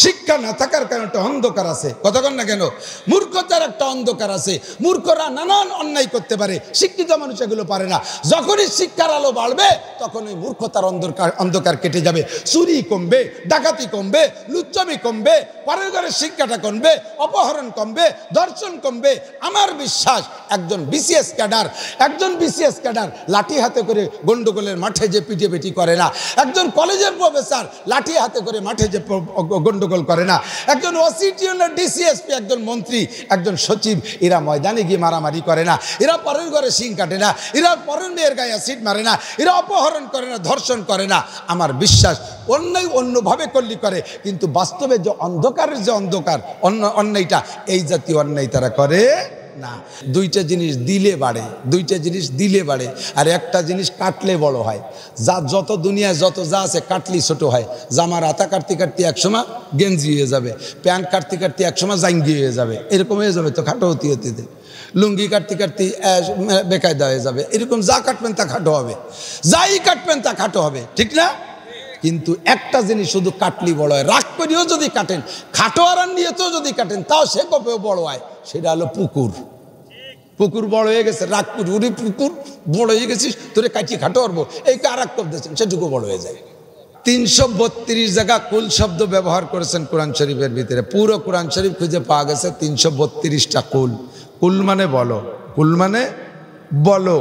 শিক্ষা না থাকার কারণে একটা অন্ধকার আছে, কতক্ষণ না কেন মূর্খতার একটা অন্ধকার আছে। মূর্খরা নানান অন্যায় করতে পারে, শিক্ষিত মানুষ এগুলো পারে না। যখনই শিক্ষার আলো বাড়বে তখন ওই মূর্খতার অন্ধকার কেটে যাবে। চুরি কমবে, ডাকাতি কমবে, লুচ্চামি কমবে, পরের ঘরের শিক্ষাটা কমবে, অপহরণ কমবে, ধর্ষণ কমবে। আমার বিশ্বাস একজন বিসিএস ক্যাডার লাঠি হাতে করে গন্ডগোলের মাঠে যে পিটিয়ে করে না, একজন কলেজের প্রফেসর লাঠি হাতে করে মাঠে যে গন্ডগোল করে না, একজন ওসিটি, ডিসিএসপি, একজন মন্ত্রী, একজন সচিব, এরা ময়দানে গিয়ে মারামারি করে না, এরা পরের ঘরে শিং কাটে না, এরা পরের মেয়ের গায়ে অ্যাসিড মারে না, এরা অপহরণ করে না, ধর্ষণ করে না। আমার বিশ্বাস অন্যায় অন্যভাবে করলি করে, কিন্তু বাস্তবে যে অন্যায়টা, এই জাতীয় অন্যায় তারা করে না। দুইটা জিনিস দিলে বাড়ে, আর একটা জিনিস কাটলে বড় হয়। যত দুনিয়ায় যত যা আছে কাটলি ছোট হয়। জামার আতা কাটতে কাটতে একসময় গেঞ্জি হয়ে যাবে, প্যান্ট কাটতে কাটতে একসময় জাঙ্গি হয়ে যাবে, এরকম হয়ে যাবে তো খাটো হতে লুঙ্গি কাটতে কাটতে বেকায়দা হয়ে যাবে। এরকম যা কাটবেন তা খাটো হবে, যাই কাটবেন তা খাটো হবে, ঠিক না? কিন্তু একটা জিনিস শুধু কাটলি বড় হয়। রাগ করিও যদি কাটেন, খাটো আরান নিয়েতেও যদি কাটেন, তাও সে কপেও বড় হয়। সেটা হলো পুকুর বড় হয়ে গেছে, রাগ করি উড়ি পুকুর বড় হয়ে গেছিস, তোরে কাটিয়ে খাটো পারবো, এই কারাক কপ দিয়েছেন, সেটুকু বড় হয়ে যায়। 332 জায়গা কুল শব্দ ব্যবহার করেছেন কোরআন শরীফের ভিতরে। পুরো কোরআন শরীফ খুঁজে পাওয়া গেছে 332টা কুল মানে বলো।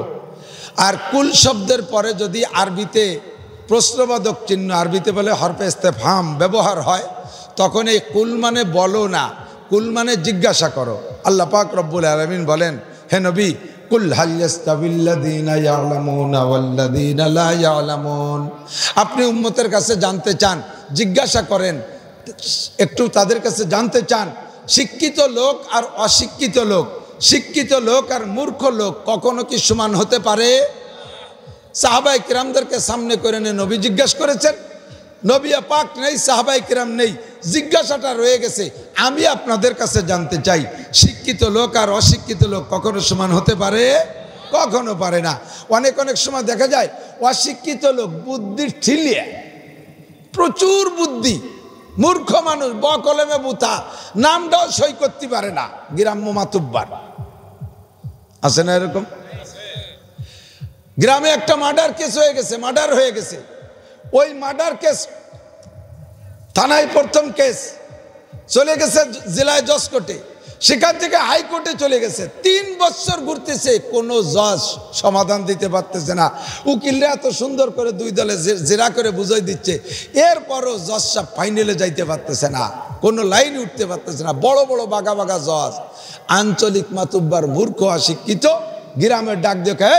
আর কুল শব্দের পরে যদি আরবিতে প্রশ্নবোধক চিহ্ন, আরবিতে বলে হরফে ইস্তেফহাম ব্যবহার হয়, তখন এই কুল মানে বলো না, কুল মানে জিজ্ঞাসা করো। আল্লাহ পাক রব্বুল আলামিন বলেন, হে নবী, কুল হাল ইয়াস্তাবিল্লাযীনা ইয়ালামুনা ওয়াল্লাযীনা লা ইয়ালামুন। আপনি উম্মতের কাছে জানতে চান, জিজ্ঞাসা করেন, একটু তাদের কাছে জানতে চান, শিক্ষিত লোক আর অশিক্ষিত লোক, শিক্ষিত লোক আর মূর্খ লোক কখনো কি সমান হতে পারে? সাহাবায়ে কিরামদেরকে সামনে করে নিয়ে নবী জিজ্ঞাসা করেছেন। নবী পাক নেই, সাহাবায়ে কিরাম নেই, জিজ্ঞাসাটা রয়ে গেছে। আমি আপনাদের কাছে জানতে চাই, শিক্ষিত লোক আর অশিক্ষিত লোক কখনো সমান হতে পারে? কখনো পারে না। অনেক সময় দেখা যায় অশিক্ষিত লোক বুদ্ধির ঠিলিয়ে, প্রচুর বুদ্ধি, মূর্খ মানুষ, বকলমে বুতা, নামটাও সই করতে পারে না, গ্রাম্য মাতুব্বার আছে না এরকম? গ্রামে একটা মার্ডার হয়ে গেছে, ওই মার্ডার কেস থানায় প্রথম কেস চলে গেছে জেলায় জজ কোর্টে, সেখান থেকে হাইকোর্টে চলে গেছে। 3 বছর ঘুরতেছে, কোনো জজ সমাধান দিতে পারতেছে না। উকিলরা এত সুন্দর করে 2 দলে জেরা করে বুঝাই দিচ্ছে, এরপরও জজ সাহেব ফাইনালে যাইতে পারতেছে না, কোনো লাইন উঠতে পারতেছে না। বড় বড় বাঘা জজ, আঞ্চলিক মাতুব্বার, মূর্খ, অশিক্ষিত, গ্রামের ডাক দেখে,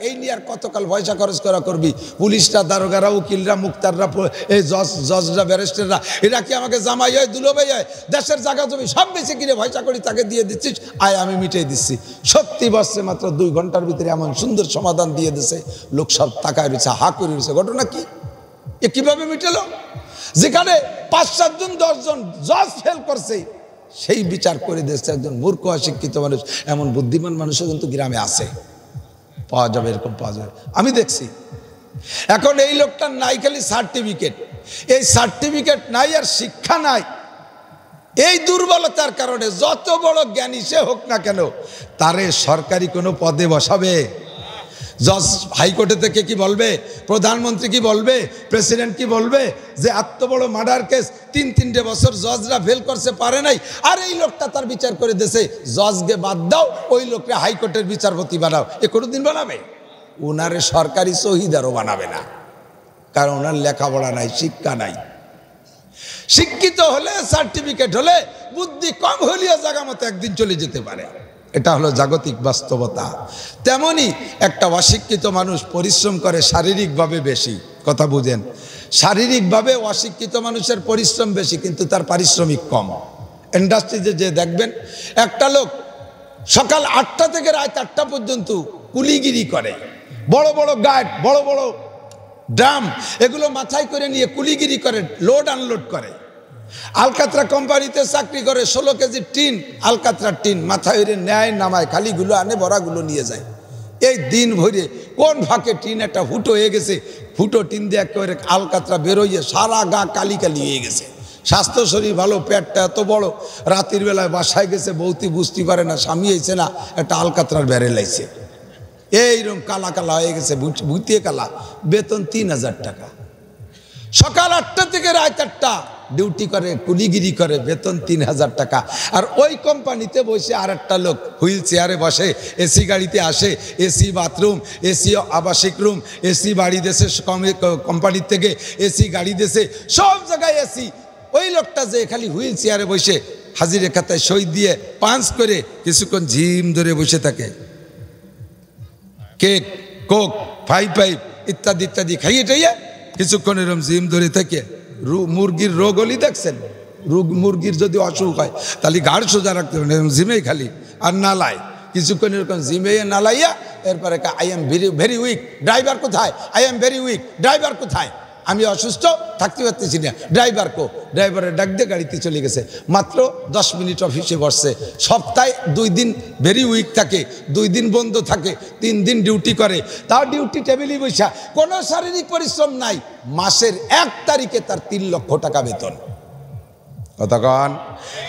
এই নিয়ে আর কতকাল পয়সা খরচ করবি? পুলিশরা, দারোগারা, উকিলরা, মুক্তাররা, এই জজরা, ব্যারিস্টাররা, এরা কি আমাকে জামাই হয়, দুলোভাই হয়? দেশের জায়গা জমি সব বেশি কিনে পয়সা করি তাকে দিয়ে দিচ্ছিস, আয় আমি মিটিয়ে দিচ্ছি। সত্যি বসছে মাত্র 2 ঘন্টার ভিতরে এমন সুন্দর সমাধান দিয়ে দিছে, লোক সব তাকায় রয়েছে, হা করে রয়েছে। ঘটনা কি? এ কিভাবে মিটেলো? যেখানে 5-7 জন 10 জন জজ ফেল করছে, সেই বিচার করে দিচ্ছে একজন মূর্খ, অশিক্ষিত মানুষ। এমন বুদ্ধিমান মানুষও কিন্তু গ্রামে আছে, পাওয়া যাবে, এরকম পাওয়া যাবে, আমি দেখছি। এখন এই লোকটার নাই খালি সার্টিফিকেট, এই সার্টিফিকেট নাই আর শিক্ষা নাই। এই দুর্বলতার কারণে যত বড় জ্ঞানী সে হোক না কেন, তারে সরকারি কোনো পদে বসাবে? জজ হাইকোর্টে থেকে কি বলবে? প্রধানমন্ত্রী কি বলবে? প্রেসিডেন্ট কি বলবে যে এত বড় মার্ডার কেস 3-3 বছর জজরা ফেল করতে পারে নাই, আর এই লোকটা তার বিচার করে দেশে, জজকে বাদ দাও, ওই লোককে হাইকোর্টের বিচারপতি বানাও? এ কোনোদিন বানাবে? ওনারে সরকারি শহীদারও বানাবে না, কারণ ওনার লেখাপড়া নাই, শিক্ষা নাই। শিক্ষিত হলে, সার্টিফিকেট হলে, বুদ্ধি কম হলেও জায়গা মতো একদিন চলে যেতে পারে। এটা হলো জাগতিক বাস্তবতা। তেমনি একটা অশিক্ষিত মানুষ পরিশ্রম করে শারীরিকভাবে বেশি, কথা বুঝেন, শারীরিকভাবে অশিক্ষিত মানুষের পরিশ্রম বেশি, কিন্তু তার পারিশ্রমিক কম। ইন্ডাস্ট্রিতে যে দেখবেন, একটা লোক সকাল 8টা থেকে রাত 8টা পর্যন্ত কুলিগিরি করে, বড় বড় গার্ড, বড় বড় ড্রাম, এগুলো মাথায় করে নিয়ে কুলিগিরি করে, লোড আনলোড করে। আলকাতরা কোম্পানিতে চাকরি করে, 16 কেজি টিন, আলকাতরা টিন মাথায় নেয়, নামায়, খালিগুলো আনে, বড়াগুলো নিয়ে যায়। এই দিন ভরে কোন ফাঁকে টিন একটা ফুটো হয়ে গেছে, ফুটো টিন দিয়ে একেবারে আলকাতরা বেরোইয়ে সারা গা কালি হয়ে গেছে, স্বাস্থ্য শরীর ভালো, পেটটা এত বড়, রাতের বেলায় বাসায় গেছে, বউতি বুঝতে পারে না, স্বামী হয়েছে না, একটা আলকাতরার ব্যারেল আইছে, এইরকম কালা কালা হয়ে গেছে, ভুতিয়ে কালা। বেতন 3000 টাকা। সকাল 8টা থেকে রাত 8টা ডিউটি করে, কুলিগিরি করে, বেতন 3000 টাকা। আর ওই কোম্পানিতে বসে আর একটা লোক হুইল চেয়ারে বসে, এসি গাড়িতে আসে, এসি বাথরুম, এসি আবাসিক রুম, এসি বাড়ি দেশে কোম্পানির থেকে, এসি গাড়ি দেশে, সব জায়গায় এসি। ওই লোকটা যে খালি হুইল চেয়ারে বসে হাজিরে খাতায় সই দিয়ে পাঞ্চ করে কিছুক্ষণ ঝিম ধরে বসে থাকে, কেক, কোক, ফাইভ ইত্যাদি ইত্যাদি খাইয়ে টাইয়ে কিছুক্ষণ এরকম জিম ধরে থাকে। মুরগির রোগ হলি দেখছেন, মুরগির যদি অসুখ হয় তাহলে ঘাড় সোজা রাখতে হবে, জিমেই খালি আর নালাই, কিছুক্ষণ এরকম জিমে নালাইয়া এরপরে I am very weak, driver কোথায়, I am very weak, driver কোথায়, আমি অসুস্থ, থাকতে পারতেছি না, ড্রাইভারের ডাক দিয়ে গাড়িতে চলে গেছে। মাত্র 10 মিনিট অফিসে বসছে। সপ্তাহে 2 দিন ভেরি উইক থাকে, 2 দিন বন্ধ থাকে, 3 দিন ডিউটি করে। তার ডিউটি টেবিলই বৈশা, কোনো শারীরিক পরিশ্রম নাই। মাসের 1 তারিখে তার 3 লক্ষ টাকা বেতন। কতক্ষণ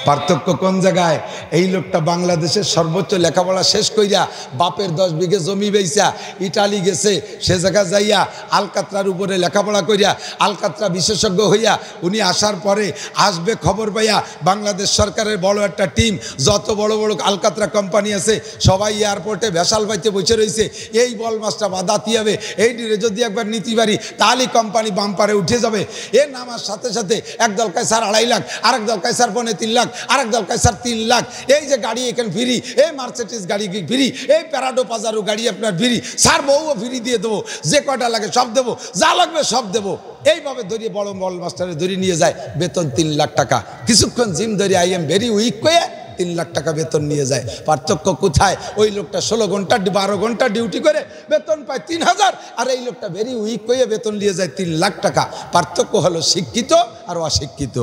পার্থক্য কোন জায়গায়? এই লোকটা বাংলাদেশের সর্বোচ্চ লেখাপড়া শেষ কইরা বাপের 10 বিঘে জমি বেচা ইটালি গেছে, সে জায়গা যাইয়া আলকাতরার উপরে লেখাপড়া করিয়া আলকাতরা বিশেষজ্ঞ হইয়া উনি আসার পরে আসবে খবর পাইয়া বাংলাদেশ সরকারের বড় একটা টিম, যত বড় বড় আলকাতরা কোম্পানি আছে সবাই এয়ারপোর্টে ভেসাল বাইতে বসে রয়েছে, এই বল মাছটা বাদাতি হবে, এই ডিরে যদি একবার নীতি পারি তাহলে কোম্পানি বাম্পারে উঠে যাবে। এ নামার সাথে সাথে একদল কায় স্যার 2.5 লাখ, আরেক দল কায় স্যার 3 লাখ, আরেক দল কায় স্যার 3 লাখ, এই যে গাড়ি এখানে ফ্রি, এই মার্সিডিজ গাড়ি ফ্রি, এই প্যারাডো পাজারো গাড়ি আপনার ফ্রি, স্যার বউও ফ্রি দিয়ে দেবো, যে কয়টা লাগে সব দেবো, যা লাগবে সব দেবো। এইভাবে ধরিয়ে বড় বল মাস্টারে ধরে নিয়ে যায়, বেতন 3 লাখ টাকা। কিছুক্ষণ জিম ধরে আই এম ভেরি উইক কয়ে 3 লাখ টাকা বেতন নিয়ে যায়। পার্থক্য কোথায়? ওই লোকটা 16 ঘন্টা 12 ঘন্টা ডিউটি করে বেতন পায় 3000, আর এই লোকটা ভেরি উইক হয়ে বেতন নিয়ে যায় 3 লাখ টাকা। পার্থক্য হলো শিক্ষিত আর অশিক্ষিত।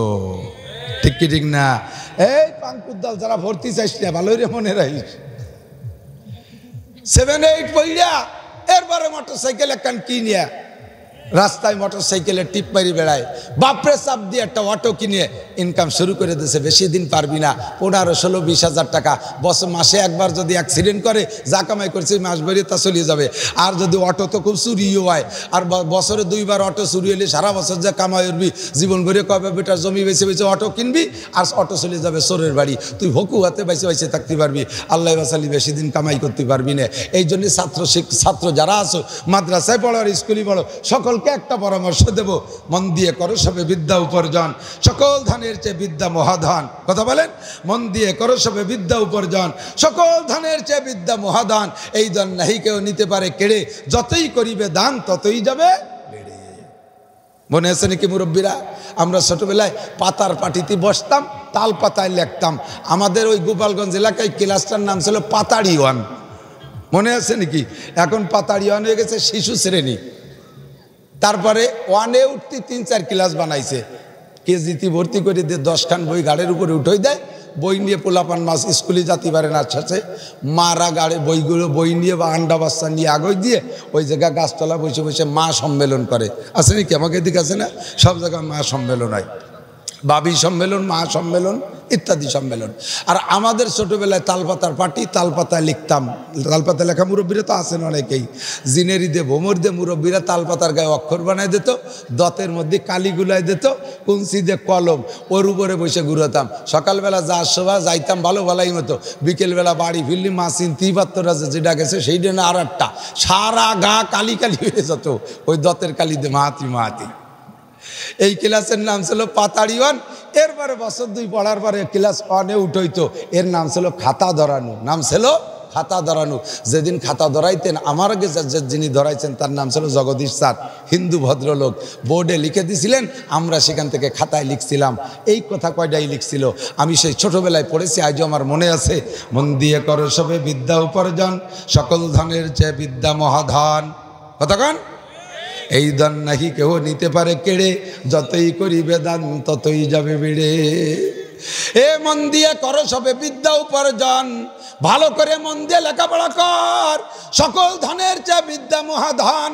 ঠিক কি ঠিক না? এই পাঙ্কুদ্দাল যারা ভর্তি চাইস না, ভালোই রে মনে রাখিস, 7-8 পইয়া এরপরে মোটরসাইকেল একখান কিনিয়া রাস্তায় মোটরসাইকেলের টিপ মারি বেড়ায়, বাপরে চাপ দিয়ে একটা অটো কিনে ইনকাম শুরু করে দিয়েছে। বেশি দিন পারবি না, 15, 16, 20 হাজার টাকা মাসে একবার যদি অ্যাক্সিডেন্ট করে যা কামাই করছে মাস ভরে তা চলে যাবে। আর যদি অটো তো খুব চুরিও হয়, আর বছরে 2 বার অটো চুরি হলে সারা বছর যা কামাই করবি, জীবন ভরে কবে বেটার জমি বেছে বেছে অটো কিনবি, আর অটো চলে যাবে চোরের বাড়ি, তুই ভকু হাতে বাইছে বাইছে থাকতে পারবি, আল্লাহ বাসালি বেশি দিন কামাই করতে পারবি না। এই জন্য ছাত্র যারা আছো, মাদ্রাসায় পড়ো আর স্কুলে পড়ো, সকল একটা পরামর্শ দেব, মন দিয়ে করো সবে বিদ্যা উপার্জন, সকল ধানের চেয়ে বিদ্যা মহাধান। কথা বলেন, মন দিয়ে করো সবে বিদ্যা উপার্জন, সকল ধানের চেয়ে বিদ্যা মহাদান। এই দান নাহি কেউ নিতে পারে কেড়ে, যতই করিবে দান ততই যাবে বেড়ে। মনে আছে নাকি মুরব্বীরা? আমরা ছোটবেলায় পাতার পাটিতে বসতাম, তাল পাতায় লিখতাম। আমাদের ওই গোপালগঞ্জ এলাকায় ক্লাসটার নাম ছিল পাতাড়ি 1। মনে আছে নাকি? এখন পাতাড়ি 1 হয়ে গেছে শিশু শ্রেণী। তারপরে 1-এ উঠতে 3-4 ক্লাস বানাইছে, কেজিতে ভর্তি করে দিয়ে 10 খান বই গাড়ির উপরে উঠোই দেয়, বই নিয়ে পোলাপান মাছ স্কুলে যেতে পারে না, আচ্ছা মারা গাড়ি বইগুলো বই নিয়ে বা আন্ডা বাচ্চা নিয়ে আগই দিয়ে ওই জায়গায় গাছতলা বসে বসে মা সম্মেলন করে। আছে নাকি? আমাকে দিকে আছে না? সব জায়গায় মা সম্মেলন হয়, বাবি সম্মেলন, মা সম্মেলন ইত্যাদি সম্মেলন। আর আমাদের ছোটবেলায় তালপাতার পাটি, তালপাতায় লিখতাম। তালপাতা লেখা মুরব্বীরা তো আছেন অনেকেই, জিনেরি দে ভোমর দে মুরব্বীরা তালপাতার গায়ে অক্ষর বানায় দিত, দতের মধ্যে কালি গুলাই দিত, কুঞ্চি দিয়ে কলম, ওর উপরে বসে ঘুরতাম। সকালবেলা যা সভা যাইতাম ভালো ভালাই মতো, বিকেলবেলা বাড়ি ফিরলি মা চিনতেই পারত না যেটা গেছে সেই দিন আর একটা, সারা গা কালি কালি হয়ে যেত ওই দতের কালি দিয়ে মাহাতি। এই ক্লাসের নাম ছিল পাতাড়ি 1। এরপরে বছর 2 পড়ার পরে ক্লাস 1-এ উঠইতো, এর নাম ছিল খাতা ধরানো। নাম ছিল খাতা ধরানো। যেদিন খাতা ধরাইতেন, আমার আগে যিনি ধরাইছেন তার নাম ছিল জগদীশ স্যার, হিন্দু ভদ্রলোক। বোর্ডে লিখে দিয়েছিলেন, আমরা সেখান থেকে খাতায় লিখছিলাম। এই কথা কয়টাই লিখছিল, আমি সেই ছোটবেলায় পড়েছি, আজও আমার মনে আছে। মন দিয়ে করো সবে বিদ্যা উপার্জন, সকল ধনের চেয়ে বিদ্যা মহাধন। কতক্ষণ? এই দান নাহি কেউ নিতে পারে কেড়ে, যতই করিবে দান ততই যাবে বেড়ে। এ মন দিয়ে করো সবে বিদ্যা উপার্জন, ভালো করে মন দিয়ে লেখাপড়া কর, সকল ধনের চেয়ে বিদ্যা মহাধন।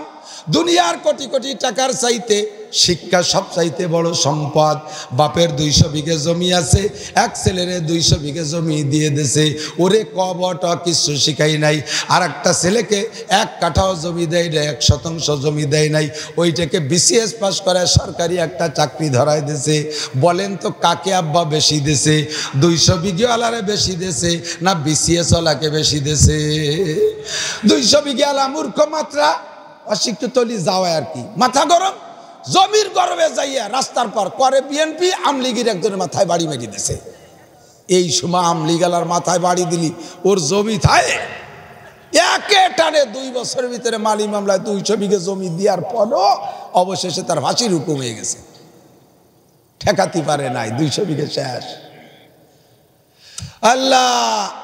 দুনিয়ার কোটি কোটি টাকার চাইতে শিক্ষা সবচাইতে বড় সম্পদ। বাপের 200 বিঘে জমি আছে, এক ছেলেরে 200 বিঘে জমি দিয়ে দিয়েছে, ওরে ক ব ট কিছু শিখাই নাই। আর একটা ছেলেকে 1 কাঠাও জমি দেয় না, 1 শতাংশ জমি দেয় নাই, ওইটাকে BCS পাস করে সরকারি একটা চাকরি ধরায় দিয়েছে। বলেন তো কাকে আব্বা বেশি দিয়েছে? 200 বিঘেওয়ালারে বেশি দিয়েছে না BCS ওয়ালাকে বেশি দিয়েছে? 200 বিঘেওয়ালা মূর্খ মাত্রা, অশিক্ষিত যাওয়া আর কি, মাথা গরম, জমির গরমে যাইয়া রাস্তার পর করে বিএনপি আমলিগির একজনের মাথায় বাড়ি মেরে দিয়েছে। এই সময় আমলিগালার মাথায় বাড়ি দিলি ওর জমি থায় একে টানে 2 বছরের ভিতরে মালি মামলায় 200 বিঘে জমি দেওয়ার পরও অবশেষে তার ফাঁসির হুকুম হয়ে গেছে, ঠেকাতে পারে নাই, 200 বিঘে শেষ। আল্লাহ,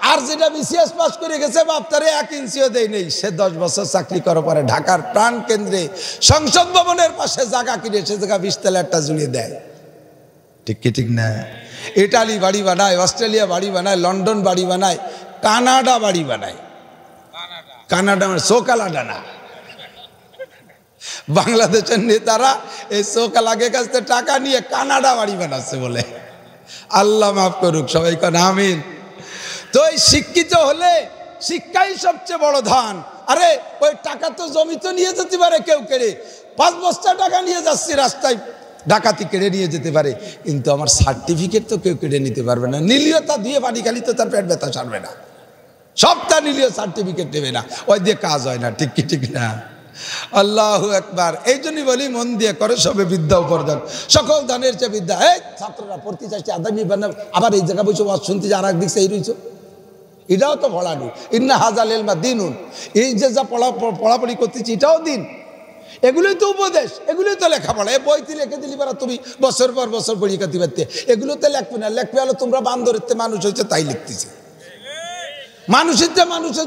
আর যেটা BCS পাস করে গেছে বাপ তারে 1 ইঞ্চিও দেয় নেই, সে 10 বছর চাকরি করার পরে ঢাকার প্রাণ কেন্দ্রে সংসদ ভবনের পাশে জায়গা কিনে সে জায়গা 20 তলা একটা জুড়ে দেয়। ঠিক কি ঠিক না? ইটালি বাড়ি বানায়, অস্ট্রেলিয়া বাড়ি বানায়, লন্ডন বাড়ি বানায়, কানাডা বাড়ি বানায়। কানাডা মানে সোকালাডা না, বাংলাদেশের নেতারা এই সোকালাগে কাছ থেকে টাকা নিয়ে কানাডা বাড়ি বানাচ্ছে বলে। আল্লাহ মাফ করুক, সবাই কেন আমিন। তো এই শিক্ষিত হলে শিক্ষাই সবচেয়ে বড় ধন। আরে ওই টাকা তো জমি তো নিয়ে যেতে পারে কেউ কেড়ে, 5 বস্তা টাকা নিয়ে যাচ্ছি রাস্তায়, ডাকাতি কেড়ে নিয়ে যেতে পারে, কিন্তু আমার সার্টিফিকেট তো কেউ কেড়ে নিতে পারবে না। নিলিও তা দিয়ে বাড়ি খালি তো তার পেট ব্যথা সারবে না, সবটা নিলিও সার্টিফিকেট নেবে না, ওই দিয়ে কাজ হয় না। ঠিক কি ঠিক না? আল্লাহু আকবার। এই জন্যই বলি মন দিয়ে করে সবে বিদ্যা উপার্জন, সকল দানের চেয়ে বিদ্যা। এই ছাত্ররা পড়তে চাইছে আদামি বানাব, আবার এই জায়গা বসে ওয়াজ শুনতে আর এক দিক সেই রয়েছে, এটাও তো পড়ানো। ইন্না হাজাল ইলমা দিনুন, এই যে যা পড়াপড়ি করতেছি এটাও দিন, এগুলোই তো উপদেশ, এগুলোই তো লেখাপড়া। এই বইতে লিখে দিলি পারা তুমি বছর পর বছর পরীক্ষা দিতে, এগুলো তো লেখবে না। লেখবে হলো তোমরা বান্দরের মানুষ হয়েছে তাই লিখতেছে, মানুষের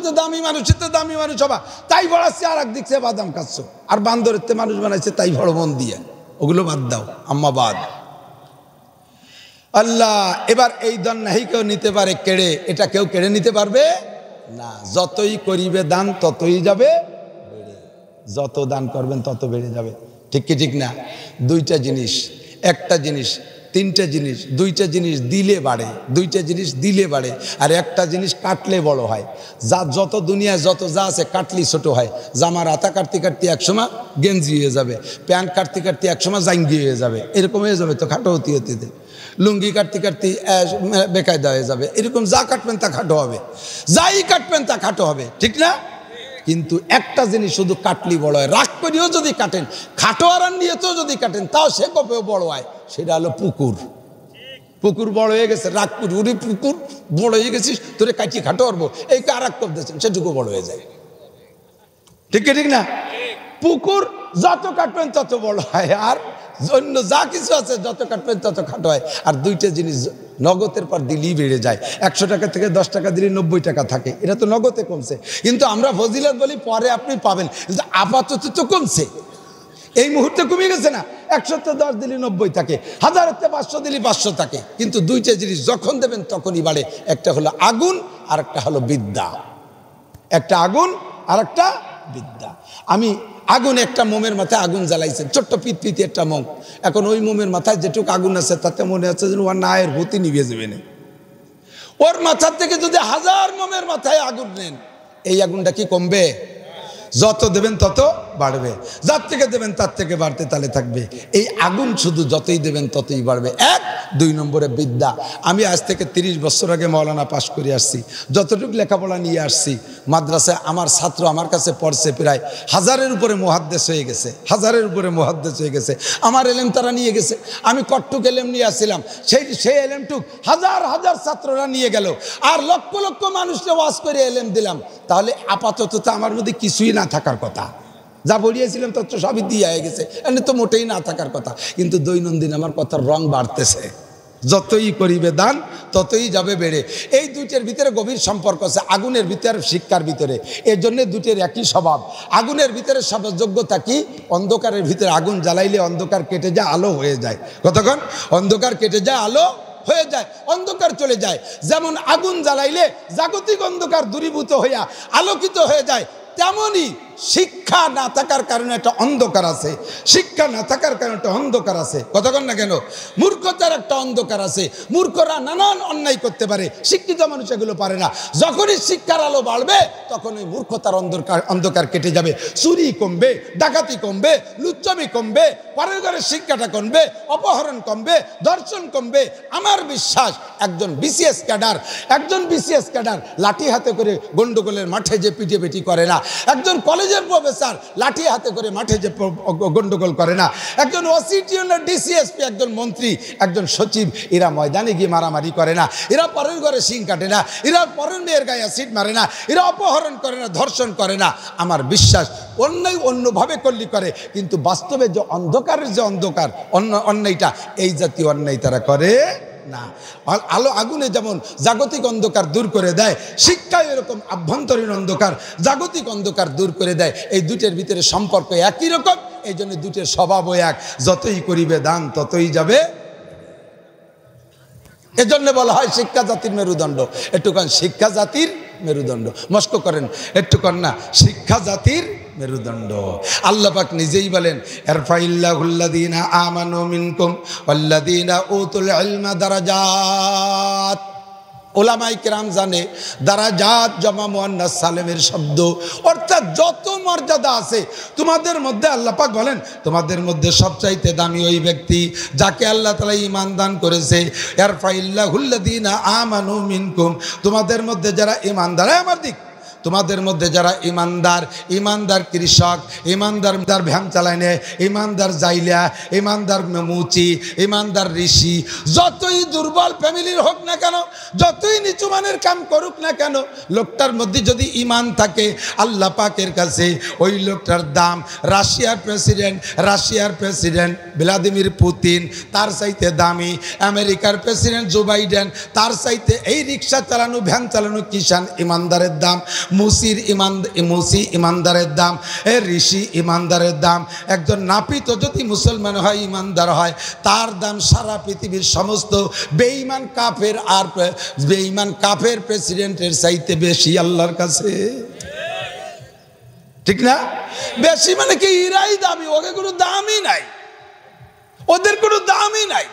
তো দামি, মানুষের তো দামি মানুষ হবা তাই পড়াচ্ছে, আর এক দিকছে বাদাম খাচ্ছ, আর বান্দরের মানুষ বানাইছে তাই বড় মন দিয়ে, ওগুলো বাদ দাও আম্মা বাদ। আল্লাহ, এবার এই দান নাহি কেউ নিতে পারে কেড়ে, এটা কেউ কেড়ে নিতে পারবে না। যতই করিবে দান ততই যাবে বেড়ে, যত দান করবেন তত বেড়ে যাবে। ঠিক কি ঠিক না? 2টা জিনিস, একটা জিনিস, 3টে জিনিস, 2টা জিনিস দিলে বাড়ে, 2টা জিনিস দিলে বাড়ে, আর একটা জিনিস কাটলে বড় হয়। যা যত দুনিয়ায় যত যা আছে কাটলি ছোট হয়। জামার আতা কাটতে কাটতে একসময় গেঞ্জি হয়ে যাবে, প্যান্ট কাটতে কাটতে একসময় জাঙ্গি হয়ে যাবে, এরকম হয়ে যাবে তো খাটো হতে হতে। লুঙ্গি কাটতে কাটতে বেকায়দা হয়ে যাবে, এরকম যা কাটবেন তা খাটো হবে, যাই কাটবেন তা খাটো হবে। ঠিক না? কিন্তু একটা জিনিস শুধু কাটলি বড় হয়, রাগ করিও যদি কাটেন, খাটো আরান নিয়েতেও যদি কাটেন তাও সে কপেও বড় হয়। সেটা হলো পুকুর। পুকুর বড় হয়ে গেছে, রাগ করি ওরে পুকুর বড় হয়ে গেছিস, তোরে কাটিয়ে খাটো পারবো, এই কারাক কপ দিয়েছেন, সেটুকু বড় হয়ে যায়। ঠিক ঠিক না? পুকুর যত কাটবেন তত বড় হয়, আর অন্য যা কিছু আছে যত কাটবেন তত খাটো হয়। আর 2টা জিনিস নগদের পর দিলেই বেড়ে যায়। 100 টাকা থেকে 10 টাকা দিলে 90 টাকা থাকে, এটা তো নগদে কমছে। কিন্তু আমরা ফজিলত বলি পরে আপনি পাবেন, আপাতত তো কমছে, এই মুহূর্তে কমে গেছে না। 100তে 10 দিলে 90 থাকে, 1000তে 500 দিলে 500 থাকে। কিন্তু 2টা জিনিস যখন দেবেন তখনই বাড়ে, একটা হলো আগুন আর একটা হলো বিদ্যা। একটা আগুন আর একটা বিদ্যা। আমি আগুন, একটা মোমের মাথায় আগুন জ্বালাইছেন, ছোট্ট পিতপিতি একটা মোম, এখন ওই মোমের মাথায় যেটুকু আগুন আছে তাতে মনে হচ্ছে যেন ওর নায়ের ভূতি নিভে যাবে না। ওর মাথার থেকে যদি 1000 মোমের মাথায় আগুন নেন, এই আগুনটা কি কমবে? যত দেবেন তত বাড়বে, যার থেকে দেবেন তার থেকে বাড়তে তালে থাকবে। এই আগুন শুধু যতই দেবেন ততই বাড়বে। 1, 2 নম্বরে বিদ্যা। আমি আজ থেকে 30 বছর আগে মৌলানা পাশ করে আসছি, যতটুকু লেখাপড়া নিয়ে আসছি মাদ্রাসায় আমার ছাত্র আমার কাছে পড়ছে প্রায় 1000-এর উপরে মুহাদ্দিস হয়ে গেছে, 1000-এর উপরে মুহাদ্দিস হয়ে গেছে। আমার এলেম তারা নিয়ে গেছে, আমি কট্টুক এলেম নিয়ে আসছিলাম, সেই এলেমটুক হাজার হাজার ছাত্ররা নিয়ে গেল, আর লক্ষ লক্ষ মানুষকে ওয়াজ করে এলেম দিলাম। তাহলে আপাতত তো আমার মধ্যে কিছুই না থাকার কথা, যা পড়িয়েছিলাম তত সবই দিয়ে হয়ে গেছে, এনে তো মোটেই না থাকার কথা। কিন্তু দৈনন্দিন আমার কথার রং বাড়তেছে, যতই করিবে দান ততই যাবে বেড়ে। এই 2টার ভিতরে গভীর সম্পর্ক আছে, আগুনের ভিতরে শিক্ষার ভিতরে। এর জন্য 2টার একই স্বভাব। আগুনের ভিতরে যোগ্যতা কি? অন্ধকারের ভিতরে আগুন জ্বালাইলে অন্ধকার কেটে যায়, আলো হয়ে যায়। কতক্ষণ? অন্ধকার কেটে যায়, আলো হয়ে যায়, অন্ধকার চলে যায়। যেমন আগুন জ্বালাইলে জাগতিক অন্ধকার দূরীভূত হইয়া আলোকিত হয়ে যায়, তেমনই শিক্ষা না থাকার কারণে একটা অন্ধকার আছে, শিক্ষা না থাকার কারণে একটা অন্ধকার আছে, কতক্ষণ না কেন মূর্খতার একটা অন্ধকার আছে। মূর্খরা নানান অন্যায় করতে পারে, শিক্ষিত মানুষ এগুলো পারে না। যখনই শিক্ষার আলো বাড়বে তখন ওই মূর্খতার অন্ধকার কেটে যাবে, চুরি কমবে, ডাকাতি কমবে, লুচ্চামি কমবে, পরের ঘরের শিক্ষাটা কমবে, অপহরণ কমবে, ধর্ষণ কমবে। আমার বিশ্বাস একজন বিসিএস ক্যাডার লাঠি হাতে করে গন্ডগোলের মাঠে যে পিটি করে না, একজন কলেজের প্রফেসর লাঠি হাতে করে মাঠে যে গন্ডগোল করে না, একজন ওসিটি, ডিসিএসপি, একজন মন্ত্রী, একজন সচিব, এরা ময়দানে গিয়ে মারামারি করে না, এরা পরের ঘরে শিং কাটে না, এরা পরের মেয়ের গায়ে অ্যাসিড মারে না, এরা অপহরণ করে না, ধর্ষণ করে না। আমার বিশ্বাস অন্যায় অন্যভাবে করলি করে, কিন্তু বাস্তবে যে অন্ধকারের যে অন্ধকার অন্যায়টা, এই জাতীয় অন্যায় তারা করে না। আলো আগুনে যেমন জাগতিক অন্ধকার দূর করে দেয়, শিক্ষায় এরকম আভ্যন্তরীণ অন্ধকার জাগতিক অন্ধকার দূর করে দেয়। এই দুটের ভিতরে সম্পর্ক একই রকম, এই জন্য দুটের স্বভাবও এক, যতই করিবে দান ততই যাবে। এজন্য বলা হয় শিক্ষা জাতির মেরুদণ্ড। একটুখান শিক্ষা জাতির মেরুদণ্ড, মস্ক করেন একটুখান না, শিক্ষা জাতির মেরুদণ্ড। আল্লাহ পাক নিজেই বলেন, ইরফাইল্লাহুল্লাযীনা আমানু মিনকুম ওয়াল্লাযীনা উতুল ইলমা দারাজাত। ওলামায়ে কেরাম জানে দারাজাত জমা মুয়ান্নাস সালেমের শব্দ, অর্থাৎ যত মর্যাদা আছে তোমাদের মধ্যে, আল্লাহ পাক বলেন তোমাদের মধ্যে সবচাইতে দামি ওই ব্যক্তি যাকে আল্লাহ তাআলা ঈমান দান করেছে। ইরফাইল্লাহুল্লাযীনা আমানু মিনকুম, তোমাদের মধ্যে যারা ঈমানদার, আমার দিক, তোমাদের মধ্যে যারা ইমানদার কৃষক, ইমানদার ভ্যান চালায় নেয়, ইমানদার জাইলা, ইমানদার মুচি, ইমানদার ঋষি, যতই দুর্বল ফ্যামিলির হোক না কেন, যতই নিচু মানের কাম করুক না কেন, লোকটার মধ্যে যদি ইমান থাকে, আল্লাহ পাকের কাছে ওই লোকটার দাম রাশিয়ার প্রেসিডেন্ট ভ্লাদিমির পুতিন তার চাইতে দামি, আমেরিকার প্রেসিডেন্ট জো বাইডেন তার চাইতে এই রিক্সা চালানো, ভ্যান চালানো কিষান ইমানদারের দাম, মুসি ইমানদারের দাম, ঋষি ইমানদারের দাম। একজন নাপিত যদি মুসলমান হয়, ইমানদার হয়, তার দাম সারা পৃথিবীর সমস্ত বেঈমান কাফের প্রেসিডেন্টের চাইতে বেশি আল্লাহর কাছে, ঠিক না? বেশি মানে কি, ইরাই দামি, ওকে কোনো দামই নাই, ওদের কোনো দামই নাই।